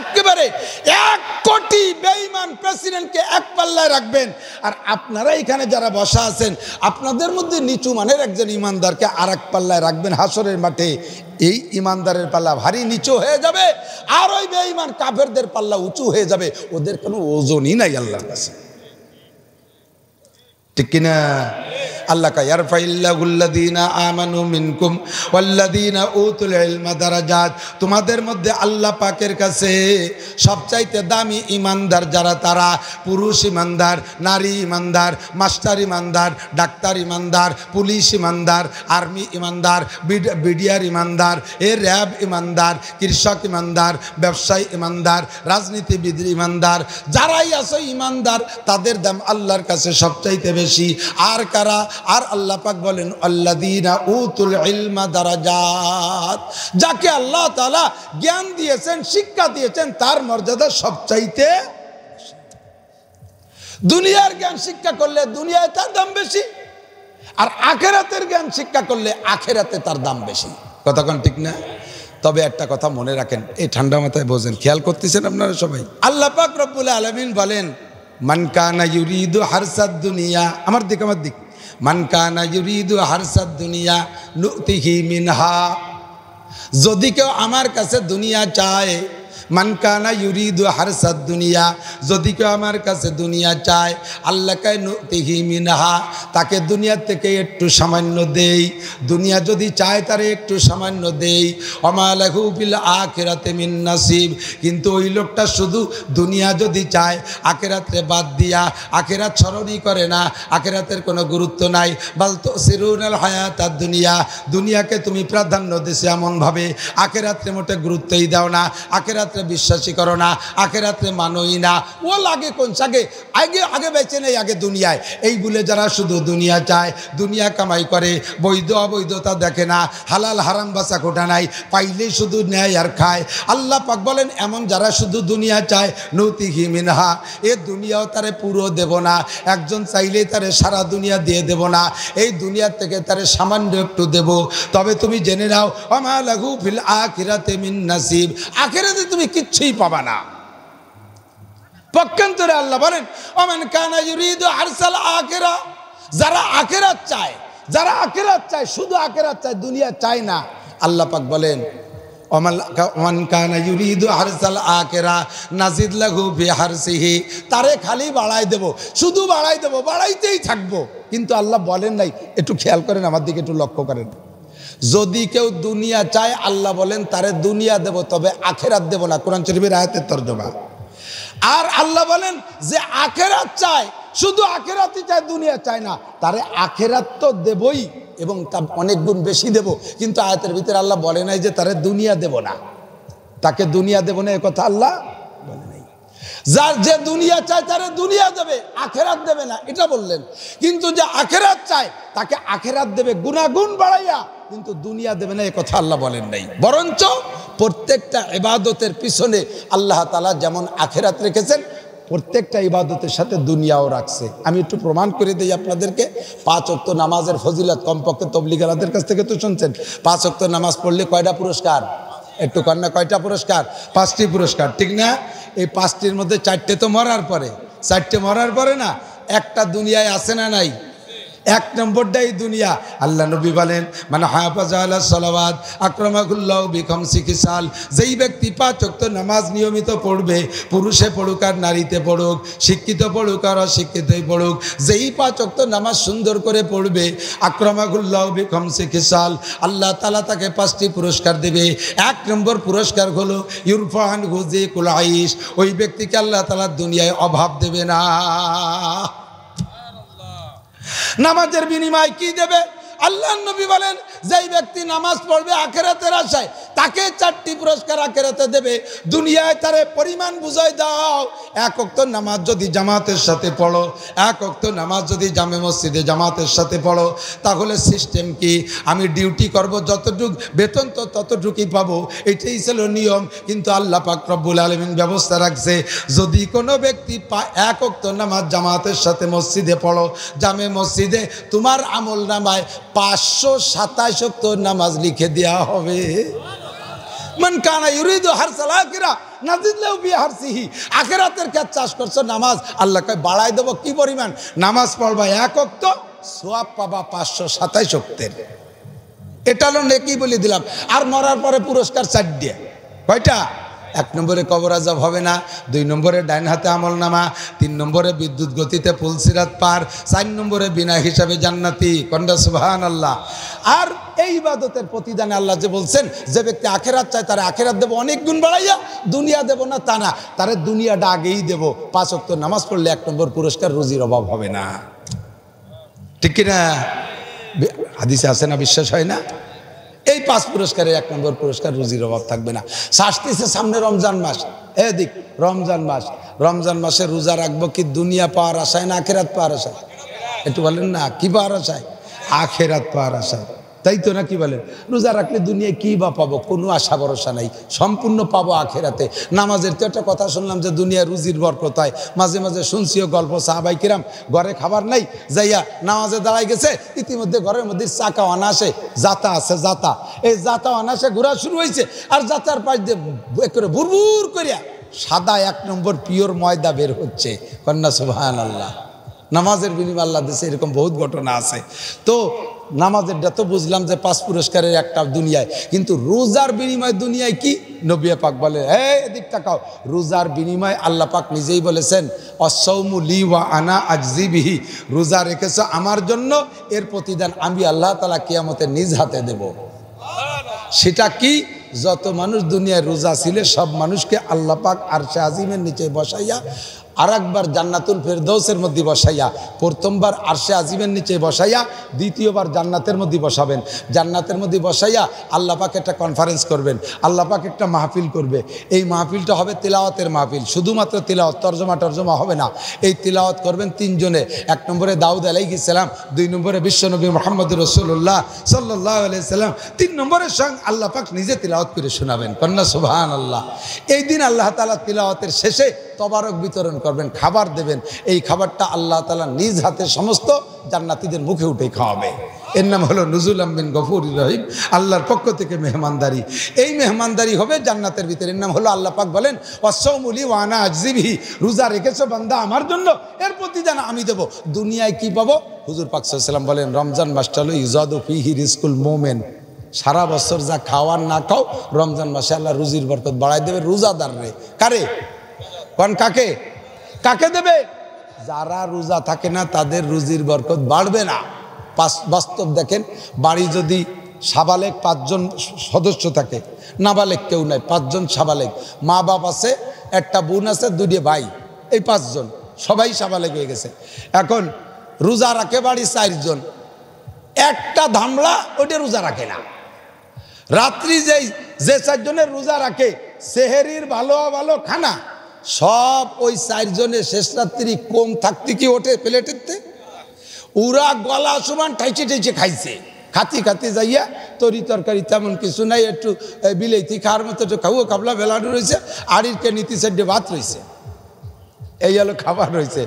একেবারে 1 কোটি বেঈমান প্রেসিডেন্টকে এক পাল্লায় রাখবেন, আর আপনারা এখানে যারা বসা আছেন আপনাদের মধ্যে নিচু মানের একজন ইমানদারকে আর এক পাল্লায় রাখবেন হাসরের মাঠে, এই ইমানদারের পাল্লা ভারী নিচু হয়ে যাবে, আর ওই বেঈমান কাফেরদের পাল্লা উঁচু হয়ে যাবে, ওদের কোনো ওজনই নাই আল্লাহর কাছে, ঠিক কিনা? আল্লাহ কা ইয়ারফাইল্লাহুল্লাযীনা আমানু মিনকুম ওয়াল্লাযীনা উতুল ইলমা দারাজাত, তোমাদের মধ্যে আল্লাহ পাকের কাছে সবচাইতে দামি ইমানদার যারা, তারা পুরুষ ইমানদার, নারী ইমানদার, মাস্টার ইমানদার, ডাক্তার ইমানদার, পুলিশ ইমানদার, আর্মি ইমানদার, বিডিআর ইমানদার, র্যাব ইমানদার, কৃষক ইমানদার, ব্যবসায়ী ইমানদার, রাজনীতিবিদ ইমানদার, যারাই আছে ইমানদার, তাদের দাম আল্লাহর কাছে সবচাইতে বেশি। আর কারা? আর আল্লাহ পাক বলেন আল্লাযীনা উতুল ইলমা দারাজাত, যাকে আল্লাহ তাআলা জ্ঞান দিয়েছেন, শিক্ষা দিয়েছেন, তার মর্যাদা সবচাইতে। দুনিয়ার জ্ঞান শিক্ষা করলে দুনিয়ায় তার দাম বেশি, আর আখিরাতের জ্ঞান শিক্ষা করলে আখিরাতে তার দাম বেশি। কতক্ষণ ঠিক না? তবে একটা কথা মনে রাখেন, এই ঠান্ডা মাথায় বোঝেন, খেয়াল করতেছেন আপনারা সবাই। আল্লাহ পাক রব্বুল আলামিন বলেন, মান কানা ইউরিদু হারসাদ দুনিয়া, আমার দিক মান কানা ইউরিদু হারসাদ দুনিয়া নুতিহি মিনহা, যদি কেউ আমার কাছে দুনিয়া চায়, মান কানা ইউরিদু হারসাদ দুনিয়া, যদি কেউ আমার কাছে দুনিয়া চায়, আল্লাহকে নুতিহি মিনহা, তাকে দুনিয়া থেকে একটু সামান্য দেই। দুনিয়া যদি চায় তারে একটু সামান্য দেই। ওমা লাহু ফিল আখিরাতি মিন নাসিব, কিন্তু ওই লোকটা শুধু দুনিয়া যদি চায়, আখিরাতরে বাদ দিয়া আখিরাত স্মরণই করে না, আখিরাতের কোনো গুরুত্ব নাই। বাল তুসিরুনাল হায়াতাদ দুনিয়া, দুনিয়াকে তুমি প্রাধান্য দিছো এমনভাবে, আখিরাতরে মোটে গুরুত্বই দাও না, আখিরাতরে আখেরাতে বিশ্বাসী করো না, আখেরাতে মানোই না, ও লাগে কোন সাগে আগে আগে বেঁচে নেই আগে দুনিয়ায়, এই বলে যারা শুধু দুনিয়া চায়, দুনিয়া কামাই করে, বৈধ অবৈধতা দেখে না, হালাল হারাম বাঁচা কোটা নাই, পাইলেই শুধু নেয় আর খায়। আল্লাহ পাক বলেন এমন যারা শুধু দুনিয়া চায় নৌতিহি মিনহা, এ দুনিয়াও তারে পুরো দেব না, একজন চাইলেই তারে সারা দুনিয়া দিয়ে দেব না, এই দুনিয়ার থেকে তারে সামান্য একটু দেব। তবে তুমি জেনে নাও ওমা লাহু ফিল আখিরাতি মিন নাসিব, আখিরাতে তুমি কিচ্ছুই পাবা না। পক্ষান্তরে আল্লাহ বলেন ওমান কানা ইউরিদু আরসাল আখিরা, যারা আখিরাত চায়, যারা আখিরাত চায়, শুধু আখিরাত চায়, দুনিয়া চায় না, আল্লাহ পাক বলেন ওমান কানা ইউরিদু আরসাল আখিরা নাজিদ লাহু ফি হারসিহি, তারে খালি বাড়াই দেব, শুধু বাড়াই দেব, বাড়াইতেই থাকবো। কিন্তু আল্লাহ বলেন নাই, একটু খেয়াল করেন, আমার দিকে একটু লক্ষ্য করেন, যদি কেউ দুনিয়া চায় আল্লাহ বলেন তারে দুনিয়া দেব, তবে আখেরাত দেব না। কোরআন শরীফের আয়াতের তর্জমা। আর আল্লাহ বলেন যে আখেরাত চায়, শুধু আখেরাতই চায়, দুনিয়া চায় না, তারে আখেরাত তো দেবই এবং তা অনেক গুণ বেশি দেব। কিন্তু আয়াতের ভিতরে আল্লাহ বলে নাই যে তারে দুনিয়া দেব না, তাকে দুনিয়া দেব না, এ কথা আল্লাহ বলে নাই। যার যে দুনিয়া চায় তারে দুনিয়া দেবে, আখেরাত দেবে না, এটা বললেন। কিন্তু যে আখেরাত চায় তাকে আখেরাত দেবে গুণাগুণ বাড়াইয়া, কিন্তু দুনিয়া দেবে না, এ কথা আল্লাহ বলেন নাই। বরঞ্চ প্রত্যেকটা ইবাদতের পিছনে আল্লাহ তাআলা যেমন আখেরাত রেখেছেন, প্রত্যেকটা ইবাদতের সাথে দুনিয়াও রাখছে। আমি একটু প্রমাণ করে দিই আপনাদেরকে। 5 ওয়াক্ত নামাজের ফজিলত কমপক্ষে তবলিগালাদের কাছ থেকে তো শুনছেন, 5 ওয়াক্ত নামাজ পড়লে কয়টা পুরস্কার? একটু কন্যা কয়টা পুরস্কার? 5টি পুরস্কার, ঠিক না? এই 5টির মধ্যে 4টে তো মরার পরে, 4টে মরার পরে না, একটা দুনিয়ায় আছে না নাই? 1 নম্বরটাই দুনিয়া। আল্লাহ নবী বলেন মানে হাফাজা আলা সালাওয়াত আকরামাকুল্লাহু বিখামসি খিসাল, যেই ব্যক্তি 5 ওয়াক্ত নামাজ নিয়মিত পড়বে, পুরুষে পড়ুক আর নারীতে পড়ুক, শিক্ষিত পড়ুক আর অশিক্ষিতই পড়ুক, যেই 5 ওয়াক্ত নামাজ সুন্দর করে পড়বে, আকরামাকুল্লাহু বিখামসি খিসাল, আল্লাহ তাআলা তাকে 5টি পুরস্কার দেবে। 1 নম্বর পুরস্কার হলো ইউরফা আনহু যিকুল আইশ, ওই ব্যক্তিকে আল্লাহ তাআলা দুনিয়ায় অভাব দেবে না। নামাজের বিনিময় কি দেবে? আল্লাহর নবী বলেন যেই ব্যক্তি নামাজ পড়বে আখিরাতের আশায়, তাকে 4টি পুরস্কার আখিরাতে দেবে। দুনিয়ায় তারে পরিমাণ বুঝাই দাও, 1 ওয়াক্ত নামাজ যদি জামাতের সাথে পড়ো, 1 ওয়াক্ত নামাজ যদি জামে মসজিদে জামাতের সাথে পড়ো, তাহলে সিস্টেম কি? আমি ডিউটি করব, যতটুক বেতন তো ততটুকুই পাবো, এটাই ছিল নিয়ম। কিন্তু আল্লাহ পাক রব্বুল আলামিন ব্যবস্থা রাখছে, যদি কোনো ব্যক্তি 1 ওয়াক্ত নামাজ জামাতের সাথে মসজিদে পড়ো, জামে মসজিদে, তোমার আমল নামায় 527 ওয়াক্ত নামাজ লিখে দেওয়া হবে। মান কানা ইউরিদু হারসাল আখিরা নাজিদ লাহু ফি হারসিহি, আখিরাতের কাজ চাষ করছো, নামাজ আল্লাহ কয় বাড়াই দেব। কি পরিমাণ? নামাজ পড়বা 1 ওয়াক্ত, সওয়াব পাবা 527 ওয়াক্তের। এটা হলো নেকি বলে দিলাম। আর মরার পরে পুরস্কার 4টা। কয়টা? 1 নম্বরে কবর আযাব হবে না, 2 নম্বরে ডাইন হাতে আমল নামা, 3 নম্বরে বিদ্যুৎ গতিতে পুলসিরাত পার, 4 নম্বরে বিনা হিসাবে জান্নাতি। কন্ডা সুবহানাল্লাহ। আর এই ইবাদতের প্রতিদানে আল্লাহ যে বলছেন, যে ব্যক্তি আখিরাত চায় তারা আখিরাত দেব অনেক গুণ বাড়াইয়া, দুনিয়া দেব না তা না, তারে দুনিয়াটা আগেই দেব। 5 ওয়াক্ত নামাজ পড়লে 1 নম্বর পুরস্কার, রুজির অভাব হবে না। ঠিক কিনা? হাদিসে আছে না? বিশ্বাস হয় না? এই 5 পুরস্কারের 1 নম্বর পুরস্কার, রুজির অভাব থাকবে না। শাস্তিছে সামনে রমজান মাস, এদিক রমজান মাস, রমজান মাসে রোজা রাখবো কি দুনিয়া পাওয়ার আশায় না আখেরাত পাওয়ার আশায়? একটু বলেন না, কি পাওয়ার আশায়? আখেরাত পাওয়ার আশায়, তাই তো? না কি বলেন? রোজা রাখলে দুনিয়ায় কি বা পাবো? কোনো আশা ভরসা নাই, সম্পূর্ণ পাবো আখেরাতে। নামাজের তো একটা কথা শুনলাম যে দুনিয়া রুজির বরকত হয়, মাঝে মাঝে শুনছিও গল্প, সাহাবাই কিরাম ঘরে খাবার নাই, যাইয়া নামাজে দাঁড়াই গেছে, ইতিমধ্যে ঘরের মধ্যে চাকা অনাসে, জাতা আছে, জাতা, এই জাতা অনাসে ঘোরা শুরু হয়েছে, আর জাতার পাশ দিয়ে করে বুরবুর করিয়া সাদা 1 নম্বর পিওর ময়দা বের হচ্ছে। কন্যা সুবহানাল্লাহ। নামাজের বিনিময়ে আল্লাহ দেশে এরকম বহুত ঘটনা আছে। তো নামাজেরটা তো বুঝলাম যে 5 পুরস্কারের একটা দুনিয়ায়, কিন্তু রোজার বিনিময় দুনিয়ায় কি? নবী পাক বলে, এদিক তাকাও, রোজার বিনিময় আল্লাহ পাক নিজেই বলেছেন, অসৌমু লি ওয়া আনা আজজি বিহি, রোজা রেখেছো আমার জন্য, এর প্রতিদান আমি আল্লাহ তাআলা কিয়ামতে নিজ হাতে দেব। সেটা কি? যত মানুষ দুনিয়ায় রোজা ছিল সব মানুষকে আল্লাহ পাক আরশে আজিমের নিচে বসাইয়া আর একবার জান্নাতুল ফেরদৌসের মধ্যে বসাইয়া, প্রথমবার আরশে আজিমের নিচে বসাইয়া দ্বিতীয়বার জান্নাতের মধ্যে বসাবেন। জান্নাতের মধ্যে বসাইয়া আল্লাহ পাক একটা কনফারেন্স করবেন, আল্লাহ পাক একটা মাহফিল করবে। এই মাহফিলটা হবে তিলাওয়াতের মাহফিল, শুধুমাত্র তিলাওয়াত, তর্জমা হবে না। এই তিলাওয়াত করবেন তিনজনে। এক নম্বরে দাউদ আলাইহিস সালাম, দুই নম্বরে বিশ্বনবী মুহাম্মদ রাসূলুল্লাহ সাল্লাল্লাহু আলাইহি সাল্লাম, তিন নম্বরে স্বয়ং আল্লাহ পাক নিজে তিলাওয়াত করে শোনাবেন। কন্যা সুবহানাল্লাহ। এই দিন আল্লাহ তাআলা তিলাওয়াতের শেষে তবারক বিতরণ করবেন, খাবার দেবেন। এই খাবারটা আল্লাহ তাআলা নিজ হাতে সমস্ত জান্নাতীদের মুখে উঠে খাওয়াবে। এর নাম হলো নুজুলাম মিন গফুরির রহিম, আল্লাহর পক্ষ থেকে মেহমানদারি। এই মেহমানদারি হবে জান্নাতের ভিতরে। এর নাম হলো, আল্লাহ পাক বলেন ওয়াসসাউমুলি ওয়া আনা আজজিবিহি, রোজা রেখেছো বান্দা আমার জন্য, এর প্রতিদান আমি দেব। দুনিয়ায় কি পাবো? হুজুর পাক সাল্লাল্লাহু আলাইহি ওয়াসাল্লাম বলেন রমজান মাসটা হলো ইজাদু ফিহি রিজকুল মুমিন। সারা বছর যা খাওয়ার না খাও, রমজান মাসে আল্লাহ রুজির বরকত বাড়াই দেবে রোজাদার রে। কারে কোন কাকে কাকে দেবে? যারা রোজা থাকে না তাদের রুজির বরকত বাড়বে না। বাস্তব দেখেন, বাড়ি যদি সাবালেক 5 জন সদস্য থাকে, নাবালেক কেউ নাই, 5 জন সাবালেক, মা বাপ আছে, একটা বোন আছে, 2 ভাই, এই 5 জন সবাই সাবালেক হয়ে গেছে। এখন রোজা রাখে বাড়ি 4 জন, একটা ধামলা ওইটা রোজা রাখে না। রাত্রি যে 4 জনের রোজা রাখে, সেহেরির ভালো ভালো খানা সব ওই 4 জনের শেষ রাত্রি কম থাকতে কি ওঠে প্লেটেতে, ওরা গলা সমান ঠাইছে খাইছে। খাতি যাইয়া তরি তরকারি তেমন কিছু নাই, একটু বিলেতি খাওয়ার মতো একটু খাবো, কাবলা বেলাডু রয়েছে, আড়িরকে নীতি সাইডে ভাত রয়েছে, এই হলো খাবার রয়েছে।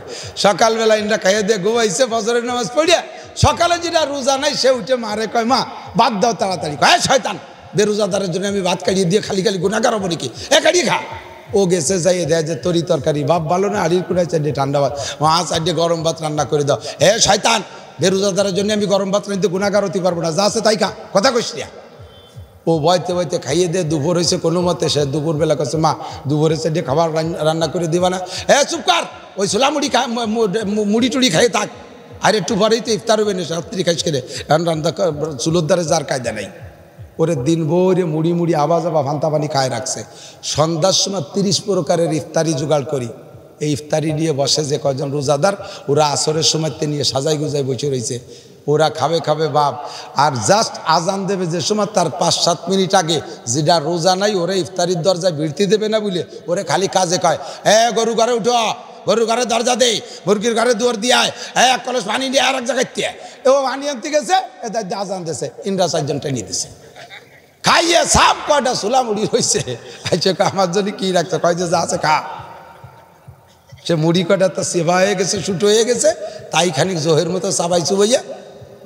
সকালবেলা ইন্ডা খাইয়ে দিয়ে ঘুমাইছে, ফজরের নামাজ পড়িয়া সকালে যেটা রোজা নাই সে উঠে মারে কয় মা ভাত দাও তাড়াতাড়ি। কয় শয়তান, বেরোজাদারের জন্য আমি ভাত কাটিয়ে দিয়ে খালি গুনাগার হবো নাকি, কাটিয়ে খা। ও গেছে যাইয়ে দেয় যে তরি তরকারি বাপ ভালো না, আড়ির কুড়ায় চাইডে ঠান্ডা ভাত, চাইডে গরম ভাত রান্না করে দাও। শয়তান, বেরোজাদারের জন্য আমি গরম ভাত রাঁধতে গুনাগার হতে পারবো না, যা আছে তাই খা, কথা কইস না। ও বইতে খাইয়ে দে, দুপুর হয়েছে কোনো মতে, সে দুপুরবেলা কাছে মা দুপুরে চাইডে খাবার রান্না করে দিবা না। চুপ কর, ওই ছোলা মুড়ি টুড়ি খাইয়ে থাক, আর একটু পরেই তো ইফতার হবে না, রাত্রি খাইস খেলে। এখন রান্না চুলোর দ্বারে যার কায়দা নাই, ওরে দিন ভরে মুড়ি আওয়াজ ভান্তা পানি খায় রাখছে। সন্ধ্যার সময় 30 প্রকারের ইফতারি জোগাড় করি। এই ইফতারি নিয়ে বসে যে কয়জন রোজাদার, ওরা আসরের সময় নিয়ে সাজাই গুজাই বসে রয়েছে। ওরা খাবে বাপ, আর জাস্ট আজান দেবে যে সময় তার 5-7 মিনিট আগে, যেটা রোজা নাই ওরা ইফতারির দরজায় ভিড়তে দেবে না বলে ওরে খালি কাজে কয়, গরু ঘরে উঠো, গরুর ঘরে দরজা দে, মুরগির ঘরে দুয়ার দিয়ে এক কলস পানি দিয়ে আর এক জায়গায় ও পানি আনতে গেছে, আজান দিয়েছে, ইন্দ্রা 4 জন টেনে দিছে, খাইয়ে সাপ কয়টা ছোলা মুড়ি রয়েছে। আমার জন্য কি রাখছে, কয় যে যা আছে খা। সে মুড়ি কয়টা তো সেবা হয়ে গেছে, শুটো হয়ে গেছে, তাই খানিক জোহের মতো চাবাই চুবাইয়া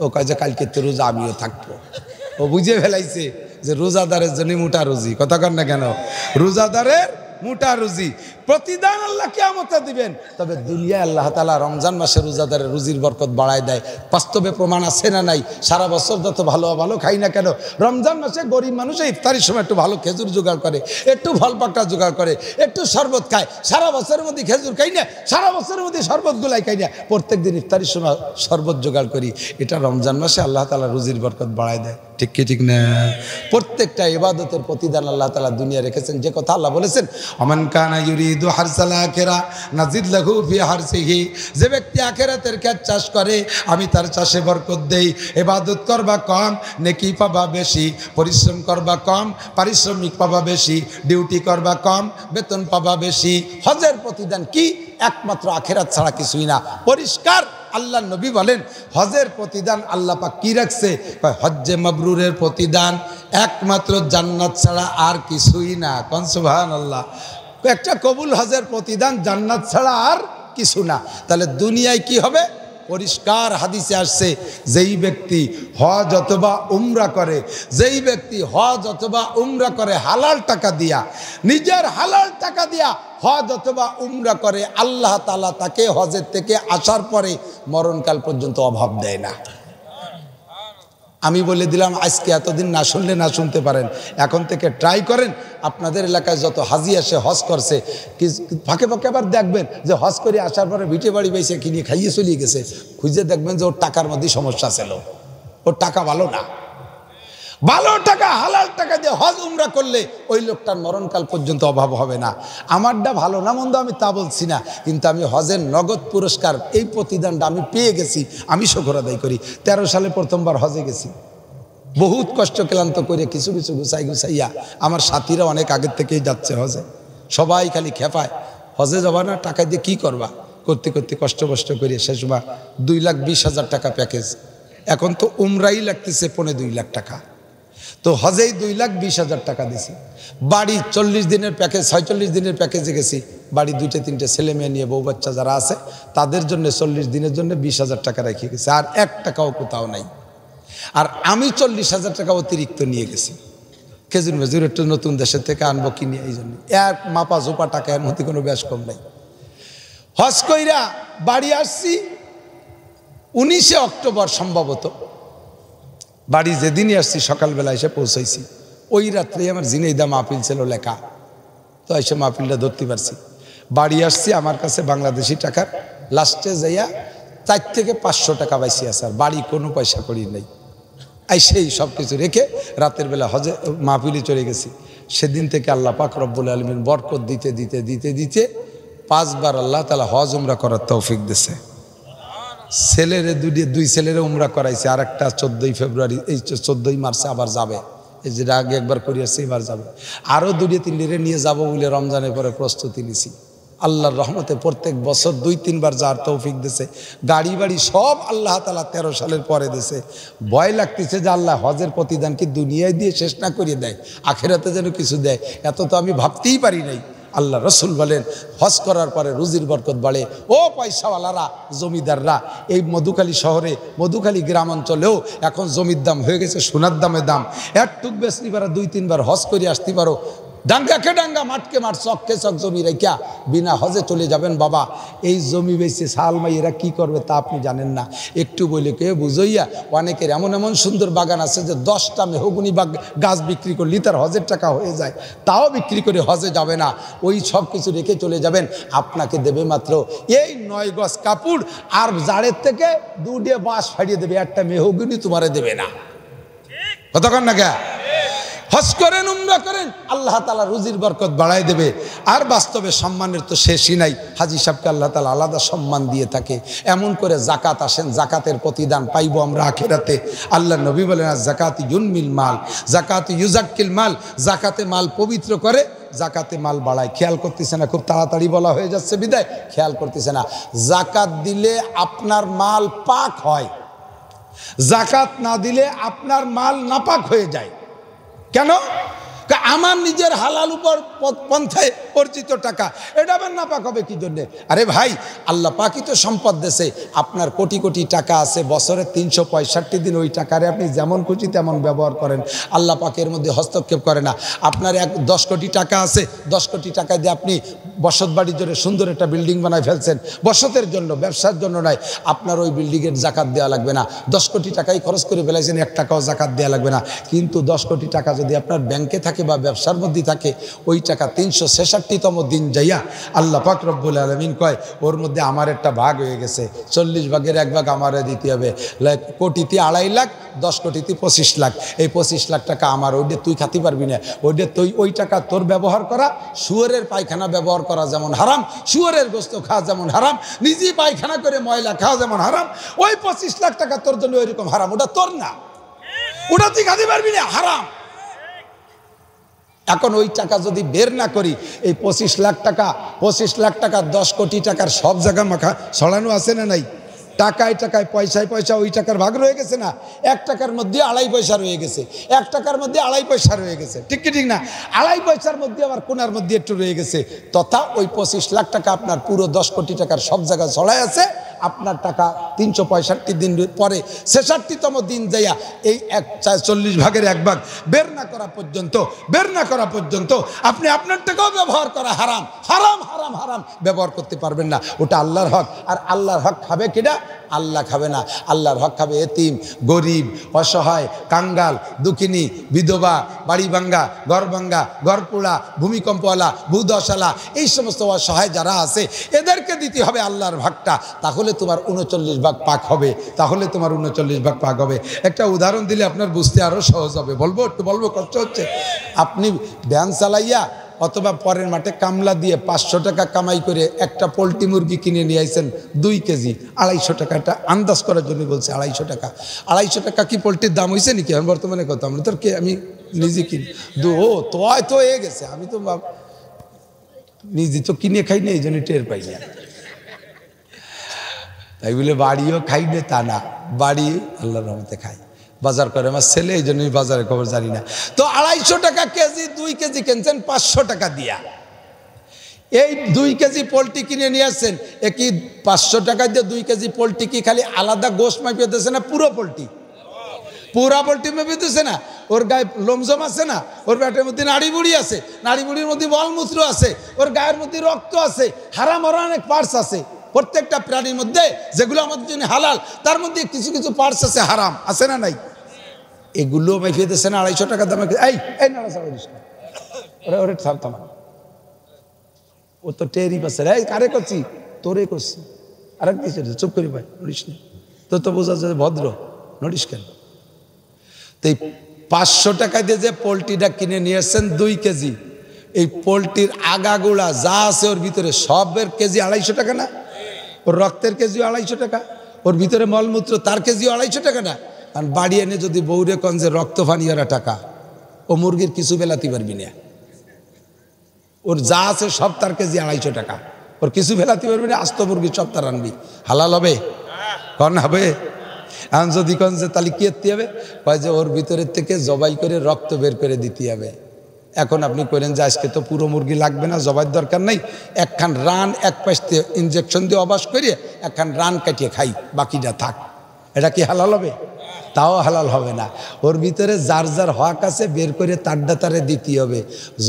ও কয় যে কালকে তো রোজা আমিও থাকবো। ও বুঝে ফেলাইছে যে রোজাদারের জন্য মোটা রুজি, কথা কর না কেন, রোজাদারের মোটা রুজি প্রতিদান আল্লাহ কিয়ামতে দিবেন। তবে দুনিয়ায় আল্লাহ তাআলা রমজান মাসে রোজাদারের রুজির বরকত বাড়ায় দেয়। বাস্তবে প্রমাণ আছে না নাই? সারা বছর যত ভালো খাই না কেন, রমজান মাসে গরিব মানুষ ইফতারির সময় একটু ভালো খেজুর জোগাড় করে, একটু ফল পাকড়া জোগাড় করে, একটু শরবত খায়। সারা বছরের মধ্যে খেজুর খাই না, সারা বছরের মধ্যে শরবতগুলাই খাই না, প্রত্যেক দিন ইফতারির সময় শরবত জোগাড় করি। এটা রমজান মাসে আল্লাহ তাআলা রুজির বরকত বাড়ায় দেয়। ঠিক কি ঠিক না? প্রত্যেকটা ইবাদতের প্রতিদান আল্লাহ তাআলা দুনিয়া রেখেছেন। যে কথা আল্লাহ বলেছেন, আমান কানা ইউরিদু হারসাল আখিরা নাজিদ লাহু ফি হারসিহি, যে ব্যক্তি আখিরাতের ক্ষেত চাষ করে আমি তার চাষে বরকত দেই। ইবাদত করবা কম, নেকি পাবা বেশি, পরিশ্রম করবা কম, পারিশ্রমিক পাবা বেশি, ডিউটি করবা কম, বেতন পাবা বেশি। হজের প্রতিদান কি? একমাত্র আখিরাত ছাড়া কিছুই না। পরিষ্কার আল্লাহ নবী বলেন, হজের প্রতিদান আল্লাহ পাক কি রাখছে? হজ্জে মাবরুরের প্রতিদান একমাত্র জান্নাত ছাড়া আর কিছুই না। কোন সুবহানাল্লাহ। একটা কবুল হজের প্রতিদান জান্নাত ছাড়া আর কিছু না। তাহলে দুনিয়ায় কি হবে? পরিষ্কার হাদিসে আসছে, যেই ব্যক্তি হজ অথবা উমরা করে, যেই ব্যক্তি হজ অথবা উমরা করে হালাল টাকা দিয়া, নিজের হালাল টাকা দিয়া হজ অথবা উমরা করে, আল্লাহ তাআলা তাকে হজের থেকে আসার পরে মরণকাল পর্যন্ত অভাব দেয় না। আমি বলে দিলাম, আজকে এতদিন না শুনলে না শুনতে পারেন, এখন থেকে ট্রাই করেন। আপনাদের এলাকায় যত হাজি আসে হজ করছে, ফাঁকে আবার দেখবেন যে হজ করে আসার পরে ভিটে বাড়ি বেসে কিনে খাইয়ে চলিয়ে গেছে, খুঁজে দেখবেন যে ওর টাকার মধ্যে সমস্যা ছিল, ওর টাকা ভালো না। ভালো টাকা হালাল টাকা দিয়ে হজ উমরা করলে ওই লোকটার মরণকাল পর্যন্ত অভাব হবে না। আমারটা ভালো না মন্দ আমি তা বলছি না, কিন্তু আমি হজের নগদ পুরস্কার এই প্রতিদানটা আমি পেয়ে গেছি, আমি শুকর আদায় করি। 13 সালে প্রথমবার হজে গেছি, বহুত কষ্ট ক্লান্ত করে কিছু কিছু গুছাইয়া, আমার সাথীরা অনেক আগের থেকেই যাচ্ছে হজে, সবাই খালি খেপায় হজে যাবা না, টাকা দিয়ে কি করবা, করতে করতে কষ্ট করে শেষবার 2,20,000 টাকা প্যাকেজ। এখন তো উমরাই লাগতেছে 2.5 লাখ টাকা, তো হজেই 2,20,000 টাকা দিছি। বাড়ি 40 দিনের প্যাকেজ, 46 দিনের প্যাকেজে গেছি। বাড়ি 2-3টে ছেলে মেয়ে নিয়ে বউ বাচ্চা যারা আছে তাদের জন্য 40 দিনের জন্য 20,000 টাকা রেখে গেছে, আর 1 টাকাও কোথাও নাই। আর আমি 40,000 টাকা অতিরিক্ত নিয়ে গেছি, খেজুর মেজুর একটু নতুন দেশের থেকে আনবো কিনে, এই জন্য এক মাপা জোপা টাকা, এর মধ্যে কোনো বেশ কম নাই। হজ কইরা বাড়ি আসছি 19 অক্টোবর সম্ভবত। বাড়ি যেদিনই আসছি সকালবেলা এসে পৌঁছাইছি, ওই রাত্রেই আমার জিনেইদা মাহফিল ছিল লেখা, তো এসে মাহফিলটা ধরতে পারছি। বাড়ি আসছি, আমার কাছে বাংলাদেশি টাকার লাস্টে যাইয়া 4 থেকে 500 টাকা পাইছি, আর বাড়ি কোনো পয়সা করি নাই। সেই সব কিছু রেখে রাতের বেলা হজে মাহফিলে চলে গেছি। সেদিন থেকে আল্লাহ পাক রব্বুল আলামিন বরকত দিতে দিতে দিতে দিতে 5 বার আল্লাহ তাআলা হজ উমরা করার তৌফিক দিয়েছে। ছেলেরে 2 ছেলেরে উমরা করাইছে, আর একটা 14 ফেব্রুয়ারি, এই 14 মার্চে আবার যাবে, এই যেটা আগে একবার করিয়েছে এবার যাবে। আরও 2-3 নিয়ে যাব বলে রমজানের পরে প্রস্তুতি নিছি। আল্লাহর রহমতে প্রত্যেক বছর 2-3 বার যাওয়ার তৌফিক দিয়েছে। গাড়ি বাড়ি সব আল্লাহ তাআলা 13 সালের পরে দিয়েছে। ভয় লাগতেছে যে আল্লাহ হজের প্রতিদান কি দুনিয়ায় দিয়ে শেষ না করিয়ে দেয়, আখেরাতে যেন কিছু দেয়, এত তো আমি ভাবতেই পারি নাই। আল্লাহ রসুল বলেন হজ করার পরে রুজির বরকত বাড়ে। ও পয়সাওয়ালারা, জমিদাররা, এই মধুখালী শহরে, মধুখালী গ্রাম অঞ্চলেও এখন জমির দাম হয়ে গেছে সোনার দামে দাম। একটুক বেশি পারা 2-3 বার হজ করে আসতে পারো, ডাঙ্গাকে ডাঙ্গা মাঠকে মাঠ চককে চক জমি রেখা বিনা হজে চলে যাবেন বাবা। এই জমি বেশি সালমাই এরা কি করবে তা আপনি জানেন না। একটু বলে কে বুঝইয়া, অনেকের এমন এমন সুন্দর বাগান আছে যে 10টা মেহগুনি গাছ বিক্রি করলে তার হজের টাকা হয়ে যায়, তাও বিক্রি করে হজে যাবে না। ওই সব কিছু রেখে চলে যাবেন, আপনাকে দেবে মাত্র এই 9 গজ কাপড়, আর জাড়ের থেকে 2 বাঁশ ফাড়িয়ে দেবে, একটা মেহগুনি তোমারে দেবে না। কতক্ষণ না কে হজ করেন, উমরা করেন, আল্লাহ তাআলা রুজির বরকত বাড়ায় দেবে। আর বাস্তবে সম্মানের তো শেষই নাই। হাজী সাহেবকে আল্লাহ তাআলা আলাদা সম্মান দিয়ে থাকে। এমন করে জাকাত আসেন, জাকাতের প্রতিদান পাইব আমরা আখিরাতে। আল্লাহ নবী বলেন জাকাতি ইউনমিল মাল, জাকাতি ইউজাক্কিল মাল, জাকাতে মাল পবিত্র করে, জাকাতে মাল বাড়ায়। খেয়াল করতেছে না, খুব তাড়াতাড়ি বলা হয়ে যাচ্ছে বিদায় খেয়াল করতেছে না। জাকাত দিলে আপনার মাল পাক হয়, জাকাত না দিলে আপনার মাল নাপাক হয়ে যায়। কেন? আমার নিজের হালাল উপর পন্থায় অর্জিত টাকা, এটা আবার নাপাক হবে কি জন্যে? আরে ভাই, আল্লাহ পাকই তো সম্পদ দেশে। আপনার কোটি কোটি টাকা আছে, বছরে 365 দিন ওই টাকারে আপনি যেমন খুশি তেমন ব্যবহার করেন, আল্লাহ পাকের মধ্যে হস্তক্ষেপ করে না। আপনার 10 কোটি টাকা আছে, 10 কোটি টাকা দিয়ে আপনি বসত বাড়ির জন্য সুন্দর একটা বিল্ডিং বানায় ফেলছেন, বসতের জন্য, ব্যবসার জন্য নয়। আপনার ওই বিল্ডিংয়ের জাকাত দেওয়া লাগবে না। 10 কোটি টাকাই খরচ করে ফেলাইছেন, 1 টাকাও জাকাত দেওয়া লাগবে না। কিন্তু 10 কোটি টাকা যদি আপনার ব্যাংকে থাকে বা ব্যবসার মধ্যে থাকে, ওই টাকা 366তম দিন যাইয়া আল্লাহ পাক রব্বুল আলামিন কয় ওর মধ্যে আমার একটা ভাগ হয়ে গেছে, 40 ভাগের 1 ভাগ আমারে দিতে হবে। কোটিতে 2.5 লাখ, 10 কোটিতে 25 লাখ। এই 25 লাখ টাকা আমার, ওইটা তুই খাতে পারবি না। ওইটা তুই, ওই টাকা তোর ব্যবহার করা, শুয়োরের পায়খানা ব্যবহার করা যেমন হারাম, শুয়োরের গোস্ত খাওয়া যেমন হারাম, নিজে পায়খানা করে ময়লা খাওয়া যেমন হারাম, ওই 25 লাখ টাকা তোর জন্য ওইরকম হারাম। ওটা তোর না, ওটা তুই খাতে পারবি না, হারাম। এখন ওই টাকা যদি বের না করি, এই 25 লাখ টাকা, 25 লাখ টাকা 10 কোটি টাকার সব জায়গা মাখা ছড়ানো আছে না নাই? টাকায় টাকায়, পয়সায় পয়সা ওই টাকার ভাগ রয়ে গেছে না? 1 টাকার মধ্যে 2.5 পয়সা রয়ে গেছে, 1 টাকার মধ্যে 2.5 পয়সা রয়ে গেছে, ঠিক কি ঠিক না? 2.5 পয়সার মধ্যে আবার কোনার মধ্যে একটু রয়ে গেছে, তথা ওই 25 লাখ টাকা আপনার পুরো 10 কোটি টাকার সব জায়গায় ছড়ায় আছে। আপনার টাকা 365 দিন পরে 66তম দিন যাইয়া এই 40 ভাগের 1 ভাগ বের না করা পর্যন্ত আপনি আপনার টাকাও ব্যবহার করা হারাম, হারাম হারাম হারাম, ব্যবহার করতে পারবেন না। ওটা আল্লাহর হক, আর আল্লাহর হক খাবে কিনা? আল্লাহ খাবে না। আল্লাহর হক খাবে এতিম, গরিব, অসহায়, কাঙ্গাল, দুঃখিনী, বিধবা, বাড়ি ভাঙ্গা, ঘর ভাঙ্গা, ঘর পোড়া, ভূমিকম্পওয়ালা, ভূদশালা, এই সমস্ত অসহায় যারা আছে এদেরকে দিতে হবে আল্লাহর ভাগটা। তাহলে তোমার 39 ভাগ পাক হবে, তাহলে তোমার 39 ভাগ পাক হবে। একটা উদাহরণ দিলে আপনার বুঝতে আরও সহজ হবে। বলবো? একটু বলবো, কষ্ট হচ্ছে? আপনি ভ্যান চালাইয়া অথবা পরের মাঠে কামলা দিয়ে 500 টাকা কামাই করে একটা পোলট্রি মুরগি কিনে নিয়ে আইছেন 2 কেজি, 250 টাকা। এটা আন্দাজ করার জন্য বলছে 250 টাকা। 250 টাকা কি পোলট্রির দাম হয়েছে নাকি এখন বর্তমানে? কত? আমরা তো আমি নিজে কিনি। ও তো হয়ে গেছে, আমি তো নিজে তো কিনে খাই না, এই জন্য টের পাই না। তাই বলে বাড়িও খাই না তা না, বাড়ি আল্লাহর রহমতে খাই। বাজার করে আমার ছেলে, এই জন্যই বাজারের খবর জানি না। তো 250 টাকা কেজি, 2 কেজি কিনছেন 500 টাকা দিয়া। এই 2 কেজি পোলট্রি কিনে নিয়ে আসছেন, একই 500 টাকা দিয়ে 2 কেজি পোলট্রি কি খালি আলাদা গোশত মাপিয়ে দিচ্ছে না? পুরো পোলট্রি, পুরা পোলট্রি মাপিয়ে দিচ্ছে না? ওর গায়ে লোমজম আছে না? ওর পেটের মধ্যে নাড়ি বুড়ি আছে, নাড়ি বুড়ির মধ্যে মলমূত্র আছে, ওর গায়ের মধ্যে রক্ত আছে, হারাম হারাম অনেক পার্টস আছে। প্রত্যেকটা প্রাণীর মধ্যে যেগুলো আমাদের জন্য হালাল, তার মধ্যে কিছু কিছু পার্টস আছে হারাম, আছে না নাই? এগুলো মাইফিয়ে দিচ্ছে না 250 টাকা দামে। এই নাড়াচাড়া দিস না, ওরে থামা, ও তো টেরি পাচ্ছে। এই কারে করছি? তোরে করছি। আরেক দিচ্ছে, চুপ করি ভাই, নড়িস না। তোর তো বোঝা যায় ভদ্র, নড়িস কেন? তো এই 500 টাকা দিয়ে যে পোলট্রিটা কিনে নিয়ে আসছেন 2 কেজি, এই পোলট্রির আগাগোড়া যা আছে ওর ভিতরে সবের কেজি 250 টাকা না? ওর রক্তের কেজিও 250 টাকা, ওর ভিতরে মলমূত্র তার কেজিও 250 টাকা না? আর বাড়ি এনে যদি বৌরে কন যে রক্ত ফানিয়ারা টাকা, ও মুরগির কিছু বেলাতে পারবি না। ওর যা আছে সব তার কেজি 250 টাকা, ওর কিছু বেলাতে পারবি না। আস্ত মুরগি সব তার আনবি, হালাল হবে? কন হবে? এখন যদি কন যে তাহলে কি করতে হবে? কয় যে ওর ভিতরের থেকে জবাই করে রক্ত বের করে দিতে হবে। এখন আপনি করেন যে আজকে তো পুরো মুরগি লাগবে না, জবাইয়ের দরকার নেই, একখান রান এক পাশে ইঞ্জেকশন দিয়ে অবাস করিয়ে একখান রান কাটিয়ে খাই, বাকিটা থাক। এটা কি হালাল হবে? তাও হালাল হবে না। ওর ভিতরে যার যার হক আছে বের করে তারটা তারে দিতে হবে।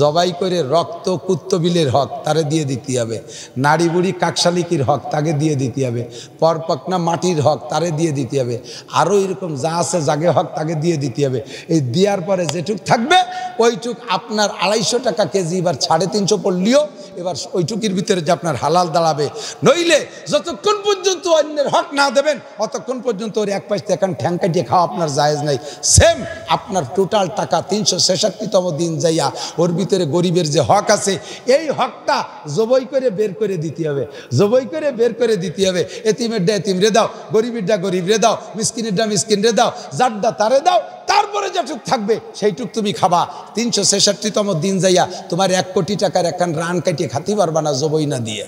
জবাই করে রক্ত কুত্তবিলের হক তারে দিয়ে দিতে হবে, নাড়ি বুড়ি কাকশালিকির হক তাকে দিয়ে দিতে হবে, পরপাকনা মাটির হক তারে দিয়ে দিতে হবে, আরও এরকম যা আছে জাগে হক তাকে দিয়ে দিতে হবে। এই দেওয়ার পরে যেটুক থাকবে ওইটুক আপনার 250 টাকা কেজি এবার 350 পড়লিও এবার ওইটুকির ভিতরে যে আপনার হালাল দাঁড়াবে। নইলে যতক্ষণ পর্যন্ত অন্যের হক না দেবেন অতক্ষণ পর্যন্ত ওর এক পাশে এখন ঠ্যাং কাটিয়ে খাওয়া আপনার জায়েজ নাই। সেম আপনার টোটাল টাকা 366তম দিন যাইয়া ওর ভিতরে গরিবের যে হক আছে এই হকটা জবই করে বের করে দিতে হবে, জবই করে বের করে দিতে হবে। এতিমেরটা এতিম রে দাও, গরিবেরটা গরিব রে দাও, মিসকিনেরটা মিসকিন রে দাও, যারটা তারে দাও। তারপরে যেটুক থাকবে সেইটুক তুমি খাবা। 366তম দিন যাইয়া তোমার 1 কোটি টাকার একখান রান কাটিয়ে খাতে পারবা না জবই না দিয়ে।